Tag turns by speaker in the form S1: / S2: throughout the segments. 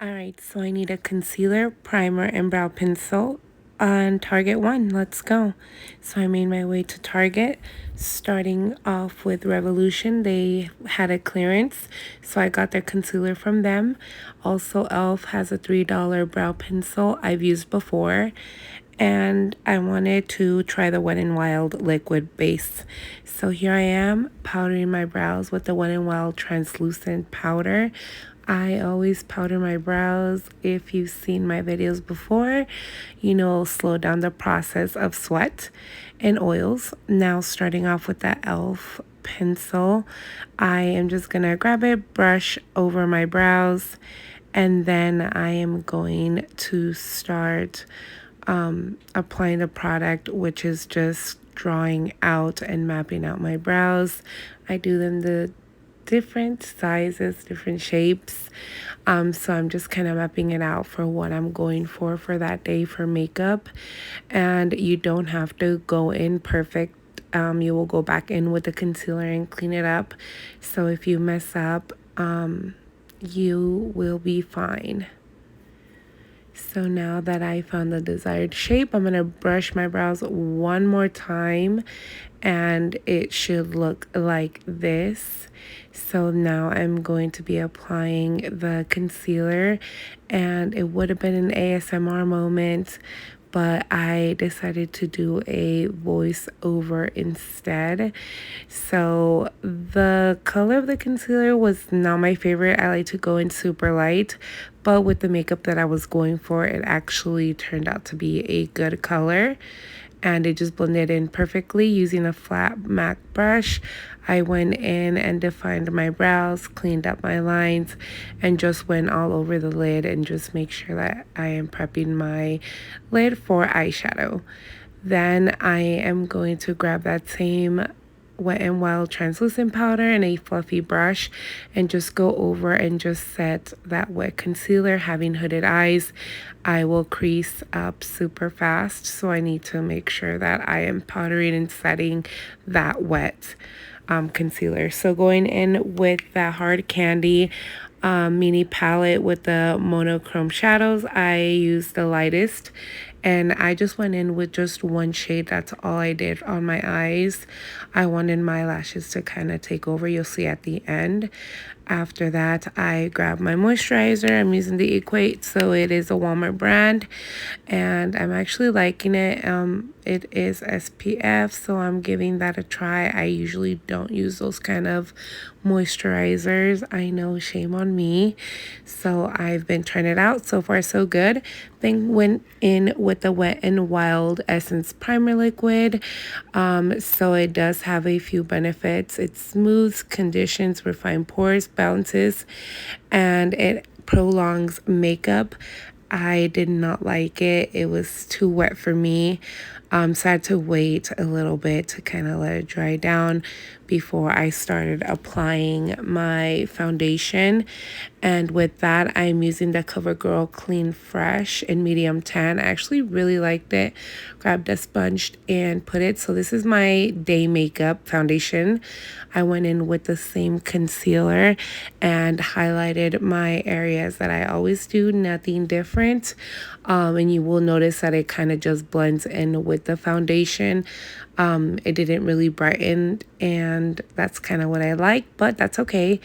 S1: Alright, so I need a concealer, primer, and brow pencil on Target 1. Let's go. So I made my way to Target, starting off with Revolution. They had a clearance, so I got their concealer from them. Also, e.l.f. has a $3 brow pencil I've used before. And I wanted to try the Wet n Wild liquid base. So here I am powdering my brows with the Wet n Wild translucent powder. I always powder my brows. If you've seen my videos before, you know it'll slow down the process of sweat and oils. Now starting off with that e.l.f. pencil, I am just gonna grab it, brush over my brows, and then I am going to start applying the product, which is just drawing out and mapping out my brows. I do them the different sizes, different shapes. So I'm just kind of mapping it out for what I'm going for that day for makeup. And you don't have to go in perfect. You will go back in with the concealer and clean it up. So if you mess up, you will be fine. So now that I found the desired shape, I'm going to brush my brows one more time and it should look like this. So now I'm going to be applying the concealer, and it would have been an ASMR moment, but I decided to do a voiceover instead. So the color of the concealer was not my favorite. I like to go in super light, but with the makeup that I was going for, it actually turned out to be a good color. And it just blended in perfectly using a flat MAC brush. I went in and defined my brows, cleaned up my lines, and just went all over the lid and just make sure that I am prepping my lid for eyeshadow. Then I am going to grab that same Wet n Wild translucent powder and a fluffy brush and just go over and just set that wet concealer. Having hooded eyes, I will crease up super fast, so I need to make sure that I am powdering and setting that wet concealer. So going in with that Hard Candy mini palette with the monochrome shadows, I used the lightest, and I just went in with just one shade. That's all I did on my eyes. I wanted my lashes to kind of take over. You'll see at the end. After that, I grabbed my moisturizer. I'm using the Equate, so it is a Walmart brand, and I'm actually liking it. It is SPF, so I'm giving that a try. I usually don't use those kind of moisturizers. I know, shame on me. So I've been trying it out. So far, so good. Then went in with the Wet n Wild Essence Primer Liquid. So it does have a few benefits. It smooths, conditions, refines pores, bounces, and it prolongs makeup. I did not like it. It was too wet for me. So I had to wait a little bit to kind of let it dry down before I started applying my foundation. And with that, I'm using the CoverGirl Clean Fresh in medium tan. I actually really liked it. Grabbed a sponge and put it. So this is my day makeup foundation. I went in with the same concealer and highlighted my areas that I always do, nothing different. And you will notice that it kind of just blends in with the foundation. It didn't really brighten, and that's kind of what I like, but that's okay.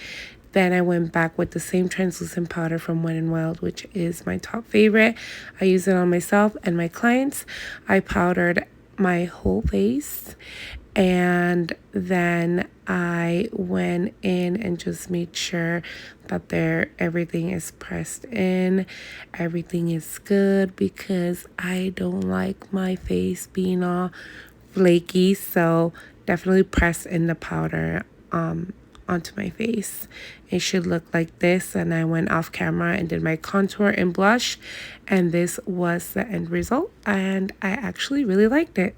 S1: Then I went back with the same translucent powder from Wet n Wild, which is my top favorite. I use it on myself and my clients. I powdered my whole face, and then I went in and just made sure that everything is pressed in, everything is good, because I don't like my face being all flaky. So definitely press in the powder onto my face. It should look like this. And I went off camera and did my contour and blush, and this was the end result, and I actually really liked it.